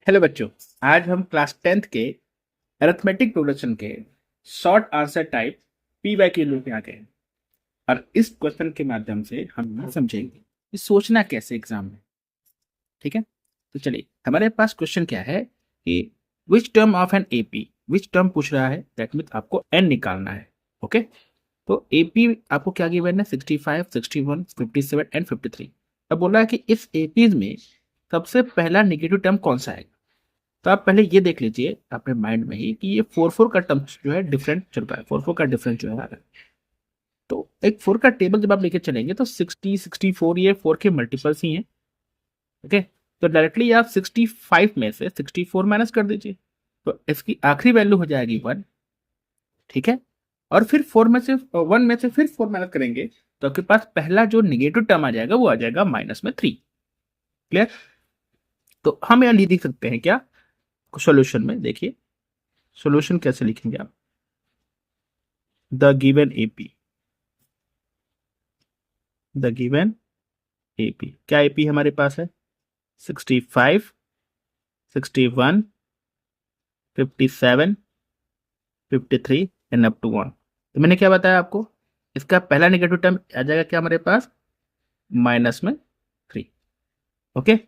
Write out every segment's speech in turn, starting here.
Hello बच्चों। आज हम क्लास 10th के अरिथमेटिक प्रोग्रेशन के short answer type P Y Q loop में आ गए हैं और इस क्वेश्चन के माध्यम से हम ये समझेंगे कि सोचना कैसे एग्जाम में। ठीक है, तो चलिए हमारे पास क्वेश्चन क्या है कि which term of an AP, which term पूछ रहा है, दैट मीन्स आपको एन निकालना है। ओके, तो एपी आपको क्या गिवन है 65, 61, 57 एंड 53। अब बोल रहा है कि इस एपीज में सबसे पहला नेगेटिव टर्म कौन सा है। तो आप पहले ये देख लीजिए अपने माइंड में ही कि ये 4 4 का टर्म्स जो है डिफरेंट चल रहा है, 4 4 का डिफरेंस जो है आ रहा है। तो एक 4 का टेबल जब आप लेके चलेंगे तो 60, 64 ये 4 के मल्टीपल्स ही हैं। ओके, तो डायरेक्टली आप 65 में से 64 माइनस कर दीजिए, तो इसकी आखिरी वैल्यू हो जाएगी 1। ठीक है, और फिर 4 में से 1 में से फिर 4 माइनस करेंगे तो आपके पास पहला जो निगेटिव टर्म आ जाएगा वो आ जाएगा माइनस में 3। क्लियर? तो हम यहाँ लिख सकते हैं क्या सॉल्यूशन में, देखिए सॉल्यूशन कैसे लिखेंगे आप। The given AP, the given AP, क्या एपी हमारे पास है 65, 61, 57, 53 एंड अप टू 1। तो मैंने क्या बताया आपको, इसका पहला नेगेटिव टर्म आ जाएगा क्या हमारे पास माइनस में 3। ओके,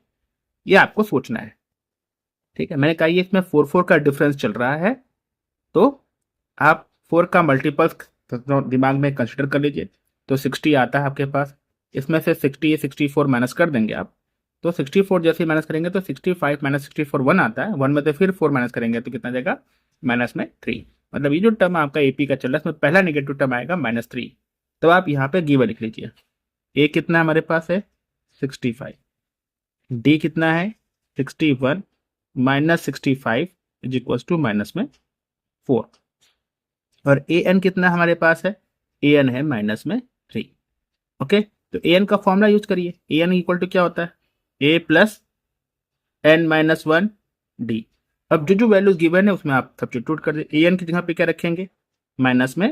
ये आपको सोचना है। ठीक है, मैंने कहा ये इसमें 4 4 का डिफरेंस चल रहा है, तो आप 4 का मल्टीपल्स दिमाग में कंसिडर कर लीजिए। तो 60 आता है आपके पास, इसमें से 60 64 माइनस कर देंगे आप, तो 64 जैसे माइनस करेंगे तो 65 माइनस 64 1 आता है, 1 में से फिर 4 माइनस करेंगे तो कितना जाएगा माइनस में 3। मतलब ये जो टर्म आपका एपी का चल रहा है इसमें पहला नेगेटिव टर्म आएगा -3। तो आप यहाँ पे गिवन लिख लीजिए। ए कितना हमारे पास है 65, डी कितना है 61 minus 65 is equal to minus में 4, और ए एन कितना हमारे पास है, ए एन है माइनस में 3। ओके, तो ए एन का फॉर्मूला यूज करिए। ए एन इक्वल टू क्या होता है ए प्लस एन माइनस 1 डी। अब जो जो वैल्यूज गिवन है उसमें आप सब्स्टिट्यूट कर दीजिए। ए एन की जगह पे क्या रखेंगे माइनस में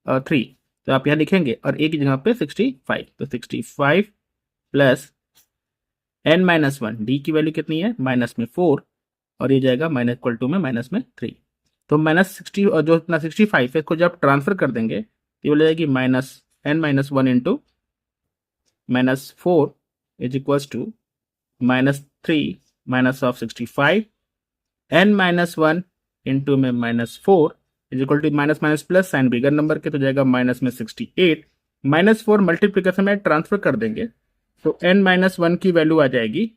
3, तो आप यहाँ लिखेंगे, और ए की जगह पे 65, तो 65 प्लस एन माइनस 1 डी की वैल्यू कितनी है -4, और ये जाएगा माइनस इक्वल टू में -3। तो -60 और जो इतना 65 है इसको जब ट्रांसफर कर देंगे तो ये जाएगी -n-1 into -4 is equals to -3 minus of 65 n-1 into में -4 is equal to minus minus plus sign bigger number के, तो जाएगा माइनस में 68, -4 मल्टीप्लीकेशन में ट्रांसफर कर देंगे तो n-1 की वैल्यू आ जाएगी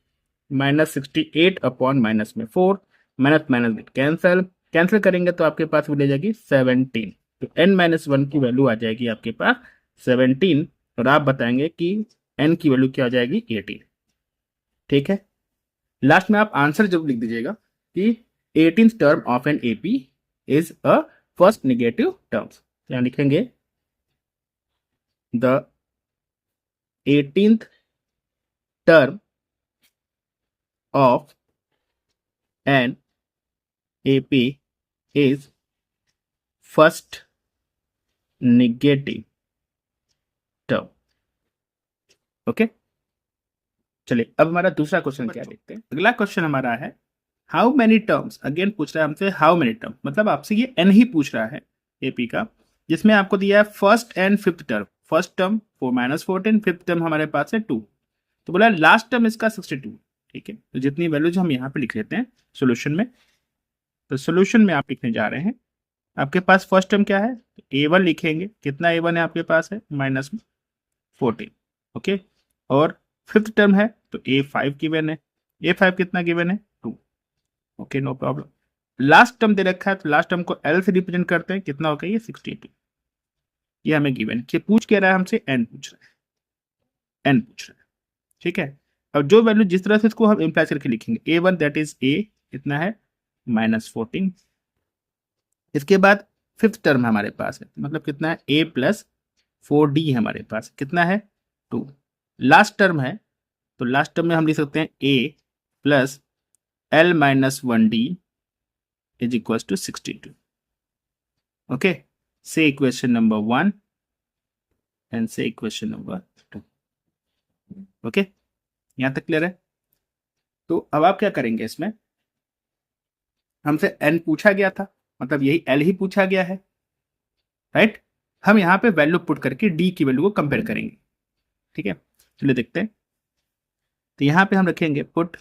-68 अपॉन माइनस में 4, माइनस माइनस कैंसिल, कैंसिल करेंगे तो आपके पास मिल जाएगी 17। तो n-1 की वैल्यू आ जाएगी आपके पास 17, और आप बताएंगे कि n की वैल्यू क्या आ जाएगी 18। ठीक है, लास्ट में आप आंसर जरूर लिख दीजिएगा कि 18th term of an AP is a first negative terms. यहाँ लिखेंगे the 18th term of an AP is first negative term। Okay, चलिए अब हमारा दूसरा क्वेश्चन क्या देखते हैं। अगला क्वेश्चन हमारा है हाउ मेनी टर्म्स, अगेन पूछ रहा है हमसे हाउ मेनी टर्म, मतलब आपसे ये एन ही पूछ रहा है एपी का, जिसमें आपको दिया है first and fifth term. First term 4-14, fifth term हमारे पास है 2, तो बोला लास्ट टर्म इसका 62। ठीक है, तो जितनी वैल्यूज हम यहाँ पे लिख लेते हैं सोल्यूशन में। तो सोल्यूशन में आप लिखने जा रहे हैं, आपके पास फर्स्ट टर्म क्या है तो a1 लिखेंगे, कितना a1 है आपके पास है -14। ओके, और फिफ्थ टर्म है तो a5 गिवन है, a5 कितना गिवन है 2। Okay, no problem. Last term दे रखा है तो लास्ट टर्म को l से रिप्रेजेंट करते हैं, कितना होगा ये 62, ये हमें गिवन है। पूछ क्या रहा है हमसे n पूछ रहा है, n पूछ रहा है। ठीक है, अब जो वैल्यू जिस तरह से इसको हम इम्प्लाई करके लिखेंगे a1 दैट इज a कितना है -14, इसके बाद फिफ्थ टर्म हमारे पास है, मतलब कितना है a प्लस 4d हमारे पास कितना है 2। लास्ट टर्म है तो लास्ट टर्म में हम लिख सकते हैं a plus l-1d is equal to 62। Okay, से इक्वेशन नंबर 1 एंड से इक्वेशन नंबर 2। ओके, यहां तक क्लियर है। तो अब आप क्या करेंगे इसमें, हमसे n पूछा गया था, मतलब यही l ही पूछा गया है, राइट। हम यहाँ पे वैल्यू पुट करके d की वैल्यू को कंपेयर करेंगे, ठीक है। चलिए देखते हैं। तो यहाँ पे हम रखेंगे put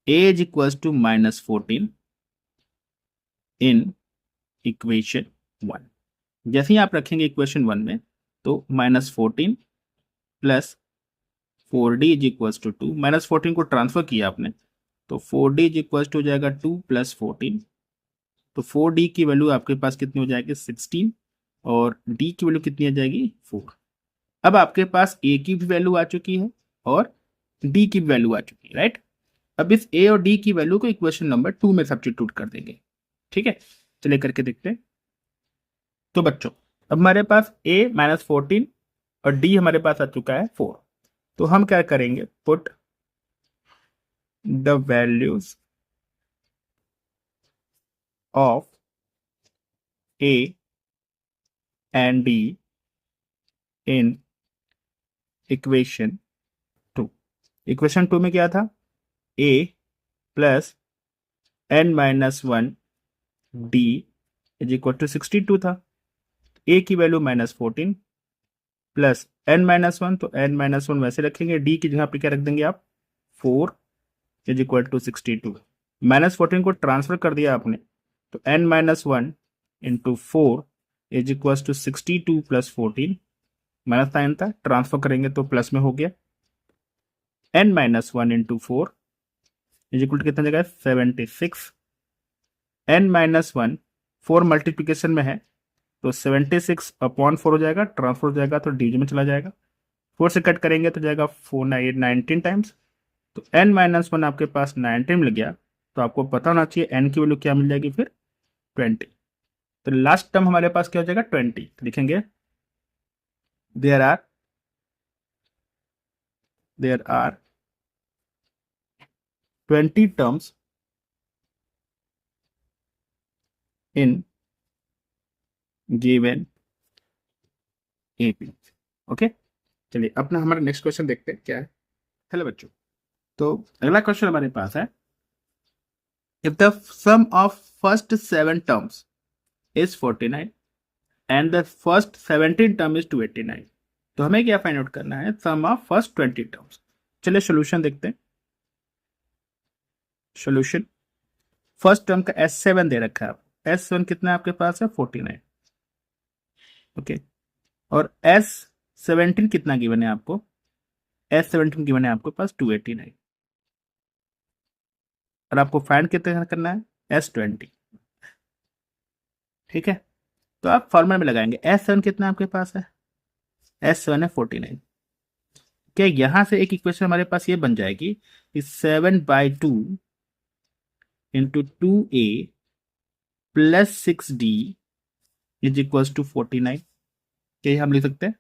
a is equal to -14 in equation 1। जैसे ही आप रखेंगे इक्वेशन 1 में, तो -14 plus 4d is equal to 2, -14 को ट्रांसफर किया आपने, तो 4d इज इक्वल टू हो जाएगा 2 प्लस 14, तो 4d की वैल्यू आपके पास कितनी हो जाएगी 16, और d की वैल्यू कितनी आ जाएगी 4। अब आपके पास a की भी वैल्यू आ चुकी है और d की भी वैल्यू आ चुकी है, राइट। अब इस a और d की वैल्यू को इक्वेशन नंबर 2 में सब्स्टिट्यूट कर देंगे, ठीक है। चलिए करके देखते हैं। तो बच्चों, अब हमारे पास a -14 और d हमारे पास आ चुका है 4। तो हम क्या करेंगे, put the values of a and d in equation 2। Equation 2 में क्या था, a plus n-1 d is equal to 62 था। a की वैल्यू -14 प्लस n-1, तो n-1 वैसे रखेंगे, d की जगह पे क्या रख देंगे आप 4 इज इक्वल टू 62। -14 को ट्रांसफर कर दिया आपने, तो n-1 into 4 is equal to 62 plus 14, minus sign था, ट्रांसफर करेंगे तो प्लस में हो गया। n-1 into 4 is equal to कितना जगह 76, n-1 4 मल्टीप्लीकेशन में है, तो 76 अपॉन 4 हो जाएगा, ट्रांसफर हो जाएगा तो डिवीजन में चला जाएगा, 4 से कट करेंगे तो जाएगा 4 19 टाइम्स, तो n-1 आपके पास 19 मिल गया। तो आपको पता होना चाहिए n की वैल्यू क्या मिल जाएगी फिर 20। तो लास्ट टर्म हमारे पास क्या हो जाएगा 20। तो लिखेंगे there are 20 terms in given AP. Okay, चलिए अपना हमारा नेक्स्ट क्वेश्चन देखते हैं क्या है। हेलो बच्चों, तो अगला क्वेश्चन हमारे पास है, if the sum of first 7 terms is 49 and the first 17 term is 289, तो हमें क्या फाइंड आउट करना है, सम ऑफ फर्स्ट 20 टर्म्स। चलिए सोल्यूशन देखते हैं। सोल्यूशन, फर्स्ट टर्म का S7 दे रखा है, S7 कितना आपके पास है 49, ओके। और S17 कितना गिवन है आपको, S17 गिवन है आपके पास 289, और आपको फाइंड कितना करना है S20, ठीक है। तो आप फॉर्मूला में लगाएंगे, S7 कितना आपके पास है, S7 है 49। क्या यहां से एक इक्वेशन हमारे पास ये बन जाएगी कि 7/2 into 2a plus 6d is equal to 49, क्या हम लिख सकते हैं,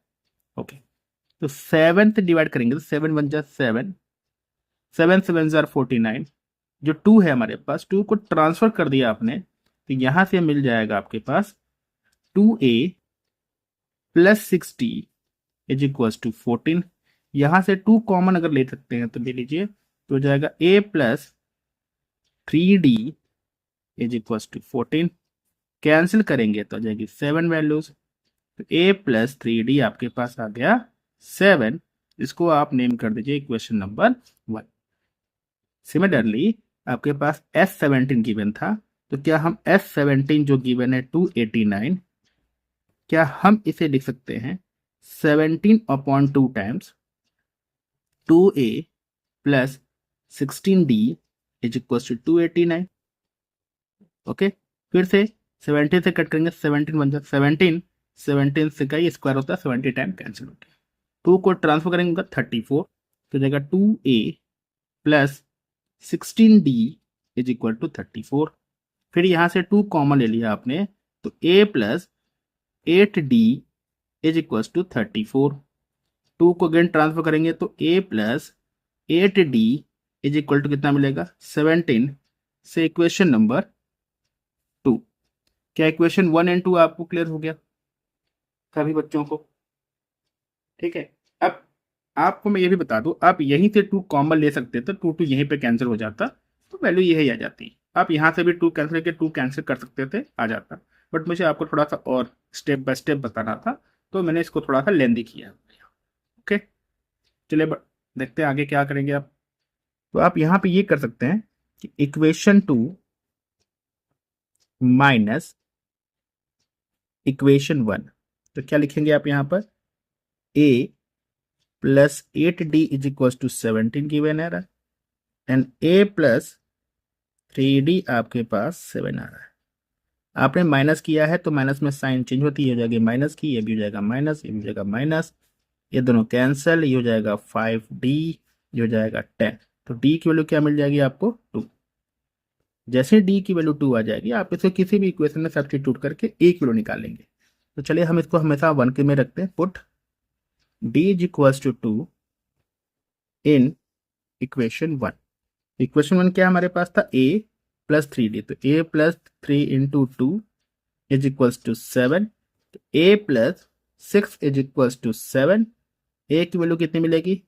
ओके। तो 7 से डिवाइड करेंगे तो 7 1 जा 7, 7 7 जार 49, जो 2 है हमारे पास, 2 को ट्रांसफर कर दिया आपने, तो यहां से मिल जाएगा आपके पास 2a plus 6d is equal to 14। यहां से 2 कॉमन अगर ले सकते हैं तो ले लीजिए, तो हो जाएगा a plus 3d is equal to 14। Cancel करेंगे तो आ जाएगी 7 वैल्यूज, तो a प्लस 3d आपके पास आ गया 7। इसको आप नेम कर दीजिए इक्वेशन नंबर 1। सिमिलरली आपके पास S17 गिवन था, तो क्या हम S17 जो गिवन है 289, क्या हम इसे लिख सकते हैं 17/2 times 2a plus 16d is equal to 289, okay. फिर से 17 से कट करेंगे, 17 बन जाए 17, 17 से का ही स्क्वायर होता है, 70 टाइम कैंसिल होता है। 2 को ट्रांसफर करेंगे 34, तो जाएगा 2a plus 16d is equal to 34। फिर यहां से 2 कॉमन ले लिया आपने, तो a plus 8d is equal to 34। 2 को अगेन ट्रांसफर करेंगे तो a plus 8d is equal to कितना मिलेगा 17 से इक्वेशन नंबर 2। क्या इक्वेशन 1 एंड 2 आपको क्लियर हो गया सभी बच्चों को, ठीक है। अब आपको मैं ये भी बता दूं, आप यहीं से 2 कॉमन ले सकते थे, 2 2 यहीं पे कैंसिल हो जाता, तो तो वैल्यू यही आ जाती। आप यहाँ से भी 2 कैंसिल करके 2 कैंसिल कर सकते थे, आ जाता, बट मुझे आपको थोड़ा सा और स्टेप बाय स्टेप बताना था, तो मैंने इसको थोड़ा सा लेंदी किया। ओके, चलिए देखते हैं आगे क्या करेंगे आप। तो आप यहाँ पे ये कर सकते हैं कि इक्वेशन 2 माइनस इक्वेशन 1, तो क्या लिखेंगे आप यहाँ पर, a plus 8d is equal to 17 given है, एंड a प्लस 3d आपके पास 7 आ रहा है। आपने माइनस किया है तो माइनस में साइन चेंज होती है, हो जाएगी माइनस की, ये भी हो जाएगा माइनस, ये भी हो जाएगा माइनस, ये दोनों कैंसिल, ये हो जाएगा 5d, ये हो जाएगा 10। तो d की वैल्यू क्या मिल जाएगी आपको, 2। जैसे d की वैल्यू 2 आ जाएगी, आप इसे किसी भी इक्वेशन में सब्स्टिट्यूट करके a की वैल्यू निकालेंगे। तो चलिए हम इसको हमेशा 1 के में रखते हैं। Put d is equals to 2 in equation 1। Equation 1 क्या हमारे पास था, a प्लस 3d, तो a plus 3 into 2 is equals to 7, तो a plus 6 is equals to 7। a की वैल्यू कितनी मिलेगी,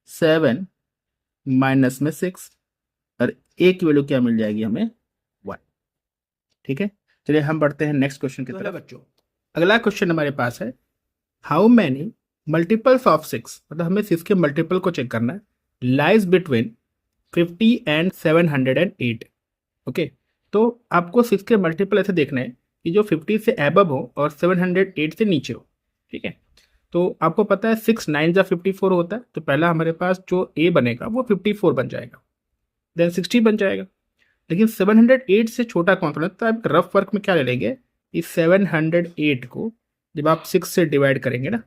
7 माइनस में 6, और a की वैल्यू क्या मिल जाएगी हमें, 1। ठीक है, चलिए हम बढ़ते हैं नेक्स्ट क्वेश्चन की तरफ। बच्चों अगला क्वेश्चन हमारे पास है, हाउ मैनी मल्टीपल्स ऑफ 6, मतलब हमें 6 के मल्टीपल को चेक करना है, लाइज बिटवीन 50 एंड 708। ओके, तो आपको 6 के मल्टीपल ऐसे देखना है कि जो 50 से एबव हो और 708 से नीचे हो। ठीक है, तो आपको पता है 6 9 जा 54 होता है, तो पहला हमारे पास जो a बनेगा वो 54 बन जाएगा, देन 60 बन जाएगा। लेकिन 708 से छोटा कौन सा है, तो आप रफ वर्क में क्या ले लेंगे, इस 708 को जब आप 6 से डिवाइड करेंगे ना,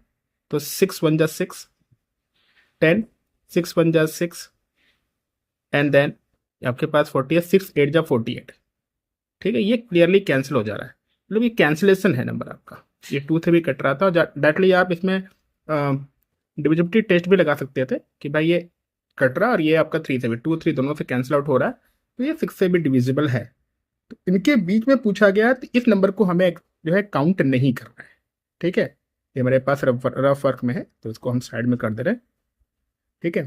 तो 6 1 जा 6, 10, 6 1 जा 6, एंड देन आपके पास 40 है, 6 8 जा 48। ठीक है, ये क्लियरली कैंसिल हो जा रहा है, मतलब ये कैंसिलेशन है नंबर आपका, ये 2 से भी कट रहा था। डायरेक्टली आप इसमें डिविजिबिलिटी टेस्ट भी लगा सकते थे कि भाई ये कट रहा और ये आपका 3 से भी, 2 3 दोनों से कैंसिल आउट हो रहा है, तो ये 6 से भी डिविजिबल है। तो इनके बीच में पूछा गया तो इस नंबर को हमें जो है काउंट नहीं करना है। ठीक है, ये हमारे पास रफ वर्क में है, तो इसको हम साइड में कर दे रहे हैं। ठीक है,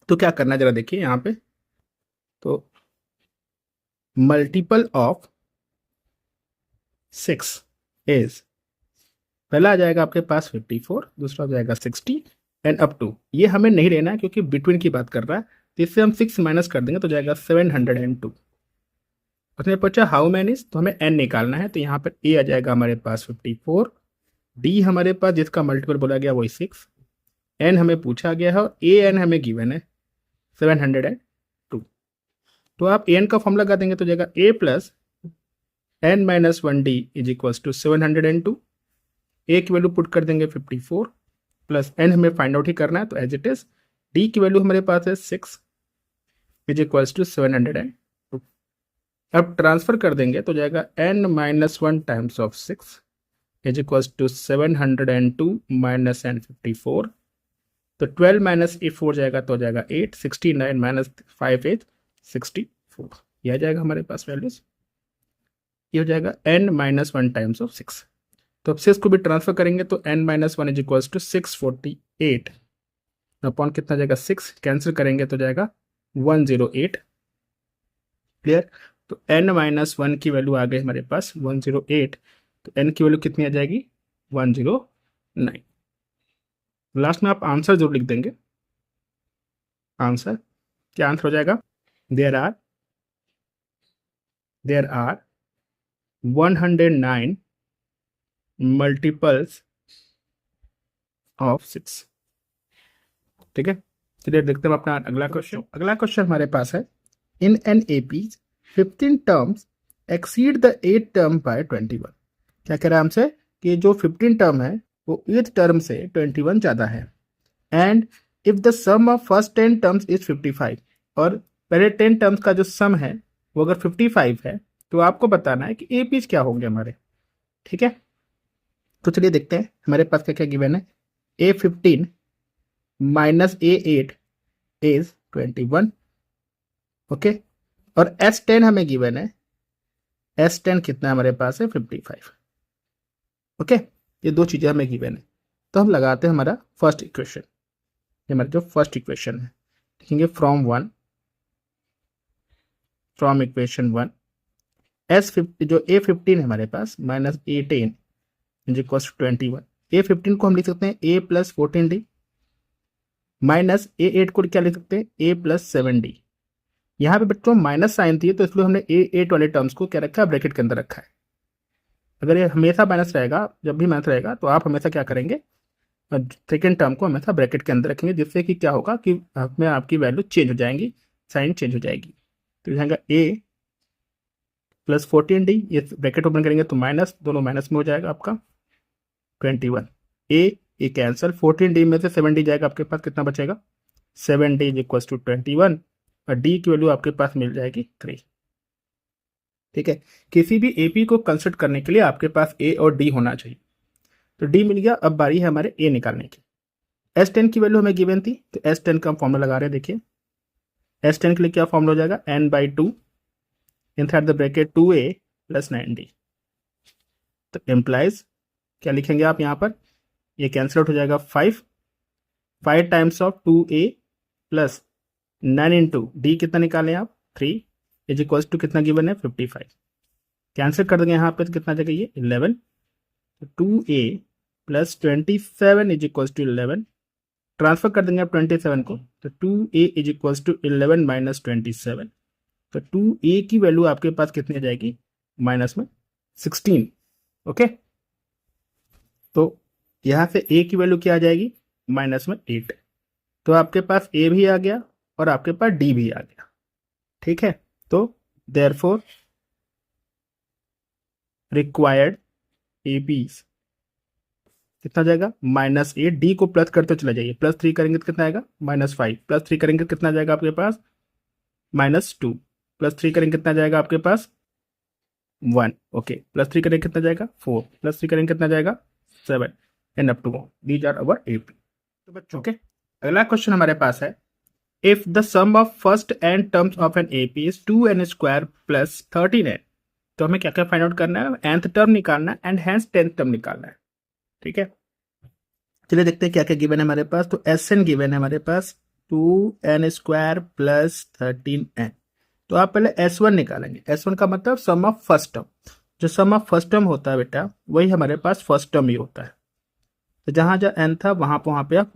तो क्या करना है जरा देखिए यहाँ पे, तो मल्टीपल ऑफ 6 इज, पहला आ जाएगा आपके पास 54, दूसरा आ जाएगा 60 एंड अप टू, ये हमें नहीं लेना है क्योंकि बिटवीन की बात कर रहा है, तो इससे हम 6 माइनस कर देंगे तो जाएगा 702। उसने पूछा हाउ मैनी, तो हमें n निकालना है, तो यहाँ पर a आ जाएगा हमारे पास 54, d हमारे पास जिसका मल्टीपल बोला गया वही 6, n हमें पूछा गया है और an हमें गिवन है 702। तो आप an का फॉर्मूला लगा देंगे तो जाएगा a plus n minus 1d is equals to 702। a की वैल्यू पुट कर देंगे 54 प्लस n हमें फाइंड आउट ही करना है, तो एज इट इज d की वैल्यू हमारे पास है 6 इज इक्वल्स टू 702। अब ट्रांसफर कर देंगे तो जाएगा n minus 1 times of 6 is equals to 702 minus n 54, तो 12 माइनस 4 जाएगा तो जाएगा 8, 69 माइनस 5 8 64, यह आ जाएगा हमारे पास वैल्यूज। ये हो जाएगा n माइनस 1 टाइम्स ऑफ 6। तो अब 6 को भी ट्रांसफर करेंगे तो n minus 1 is equals to 648 upon कितना जाएगा 6, कैंसिल करेंगे तो जाएगा 108। क्लियर, तो n माइनस 1 की वैल्यू आ गई हमारे पास 108, तो n की वैल्यू कितनी आ जाएगी 109। लास्ट में आप आंसर जरूर लिख देंगे। आंसर क्या आंसर हो जाएगा, देयर आर 109 मल्टीपल्स ऑफ 6। ठीक है, चलिए देखते हैं अपना अगला क्वेश्चन। अगला क्वेश्चन हमारे पास है, in an AP 15 terms exceed the 8 term by 21। क्या कह रहा है हमसे कि जो 15 टर्म है वो 8th टर्म से 21 ज़्यादा है, and if the sum of first 10 terms is 55, और पहले 10 टर्म्स का जो सम है वो अगर 55 है तो आपको बताना है कि एपीज क्या होंगे हमारे। ठीक है, तो चलिए देखते हैं हमारे पास क्या क्या गिवन है। A15 minus A8 is 21। Okay, और S10 हमें गिवन है, S10 कितना हमारे पास है 55। ओके, ये दो चीज़ें हमें गिवन है, तो हम लगाते हैं हमारा फर्स्ट इक्वेशन। ये हमारा जो फर्स्ट इक्वेशन है, लिखेंगे फ्रॉम 1 फ्रॉम इक्वेशन 1 S50 जो A15 है हमारे पास minus A10 is equal to 21। A15 को हम लिख सकते हैं A plus 14D minus A8 को क्या लिख सकते हैं A प्लस 7D। यहाँ पे बच्चों माइनस साइन थी तो इसलिए हमने A8 वाले टर्म्स को क्या रखा है, ब्रैकेट के अंदर रखा है। अगर ये हमेशा माइनस रहेगा, जब भी माइनस रहेगा तो आप हमेशा क्या करेंगे, सेकेंड टर्म को हमेशा ब्रैकेट के अंदर रखेंगे, जिससे कि क्या होगा कि में आपकी वैल्यू चेंज हो जाएंगी, साइन चेंज हो जाएगी। तो जाएगा A प्लस 14D, ये ब्रैकेट ओपन करेंगे तो माइनस, दोनों माइनस में हो जाएगा आपका 21। ए कैंसिल, 14D में से 7D जाएगा, आपके पास कितना बचेगा 7D इज इक्वल टू 21 और D की वैल्यू आपके पास मिल जाएगी 3। ठीक है, किसी भी AP को कंसिडर करने के लिए आपके पास A और D होना चाहिए। तो D मिल गया, अब बारी है हमारे A निकालने की। S10 की वैल्यू हमें गिवन थी तो S10 का हम फॉर्मूला लगा रहे हैं। देखिए S10 के लिए क्या फॉर्मूला हो जाएगा, n/2 inside the bracket 2A plus 9D। तो एम्प्लाइज क्या लिखेंगे आप यहाँ पर, ये कैंसिल आउट हो जाएगा 5 times of 2A plus 9 into D कितना निकालें आप 3 इज इक्वल टू कितना गिवन है 55। कैंसिल कर देंगे यहाँ पे तो कितना आ जाएगा ये 11। 2A plus 27 is equal to 11, transfer कर देंगे आप 27 को तो 2A is equal to 11 minus 27। तो 2A की वैल्यू आपके पास कितनी आ जाएगी, माइनस में 16। ओके, तो यहाँ से A की वैल्यू क्या आ जाएगी, माइनस में 8। तो आपके पास A भी आ गया और आपके पास D भी आ गया। ठीक है, तो देयरफॉर रिक्वायर्ड APs कितना जाएगा -8। D को प्लस करते चला जाइए, +3 करेंगे तो कितना आएगा -5, +3 करेंगे तो कितना जाएगा आपके पास -2, +3 करेंगे कितना जाएगा आपके पास 1। ओके, +3 करेंगे कितना जाएगा 4, +3 करेंगे कितना जाएगा 7 and up to these are our AP। तो बच्चों के अगला क्वेश्चन हमारे पास है, if the sum of first n terms of an AP is 2n² plus 13n। तो हमें क्या क्या फाइंड आउट करना है, nth टर्म निकालना है एंड हैंस 10th टर्म निकालना है। ठीक है, चलिए देखते हैं क्या क्या गिवन है हमारे पास। तो Sn गिवन है हमारे पास 2n² प्लस 13n। तो आप पहले S1 निकालेंगे। S1 का मतलब सम ऑफ फर्स्ट टर्म। जो सम ऑफ फर्स्ट टर्म होता है बेटा वही हमारे पास फर्स्ट टर्म ही होता है। तो जहां जहां n था वहां पे आप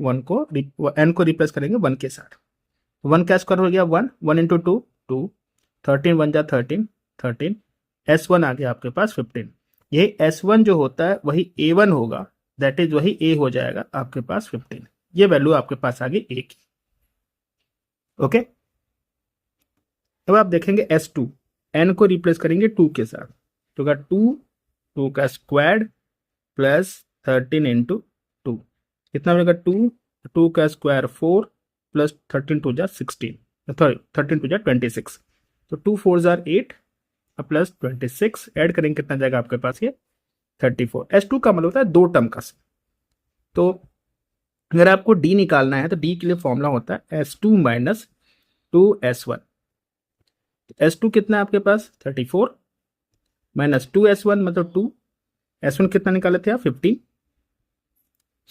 n को रिप्लेस करेंगे 1 के साथ। 1 का स्क्वायर हो गया 1, 1 इंटू 2 2, 13 1 जा 13 13, S1 आ गया आपके पास 15। यही S1 जो होता है वही A1 होगा, दैट इज वही A हो जाएगा आपके पास 15। ये वैल्यू आपके पास आ गई A की। ओके, अब आप देखेंगे S2, n को रिप्लेस करेंगे 2 के साथ, तो 2 का स्क्वायर प्लस 13 इंटू 2 कितना बनेगा 2 का स्क्वायर 4 प्लस 13 2 जा 16, सॉरी 13 2 जा 26। तो 2 4 जार 8 प्लस 26 ऐड करेंगे कितना जाएगा आपके पास ये 34। S2 का मतलब होता है 2 टर्म का। तो अगर आपको D निकालना है तो D के लिए फॉर्मूला होता है S2 माइनस 2S1। S2 कितना है आपके पास 34 माइनस 2S1 मतलब 2, S1 कितना निकाले थे आप 15।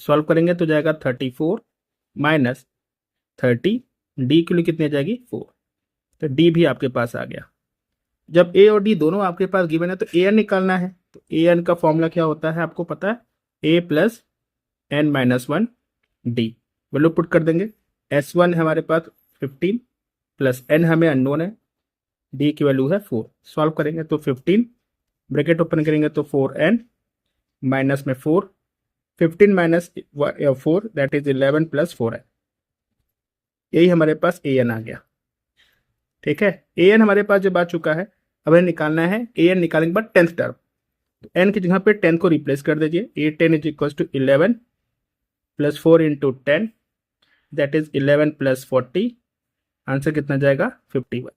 सॉल्व करेंगे तो जाएगा 34 माइनस 30, D के लिए कितनी आ जाएगी 4। तो D भी आपके पास आ गया। जब A और D दोनों आपके पास गिवन है तो AN निकालना है। तो AN का फॉर्मूला क्या होता है आपको पता है, A plus n minus 1 D। Value put कर देंगे, S1 हमारे पास 15 प्लस n हमें अननोन है, D की वैल्यू है 4। सॉल्व करेंगे तो 15 ब्रैकेट ओपन करेंगे तो 4n माइनस में 4, 15 minus 4 that is 11 plus 4n। यही हमारे पास AN आ गया। ठीक है, AN हमारे पास जब आ चुका है, अब हमें निकालना है AN निकालने के बाद 10th टर्म। तो n की जगह पे 10 को रिप्लेस कर दीजिए। A10 is equal to 11 plus 4 into 10 that is 11 plus 40। Answer कितना जाएगा 51।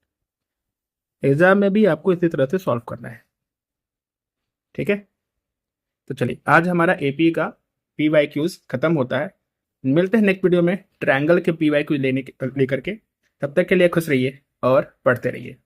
एग्जाम में भी आपको इसी तरह से सॉल्व करना है। ठीक है, तो चलिए आज हमारा AP का PYQs खत्म होता है। मिलते हैं नेक्स्ट वीडियो में ट्रायंगल के PYQ लेकर के। तब तक के लिए खुश रहिए और पढ़ते रहिए।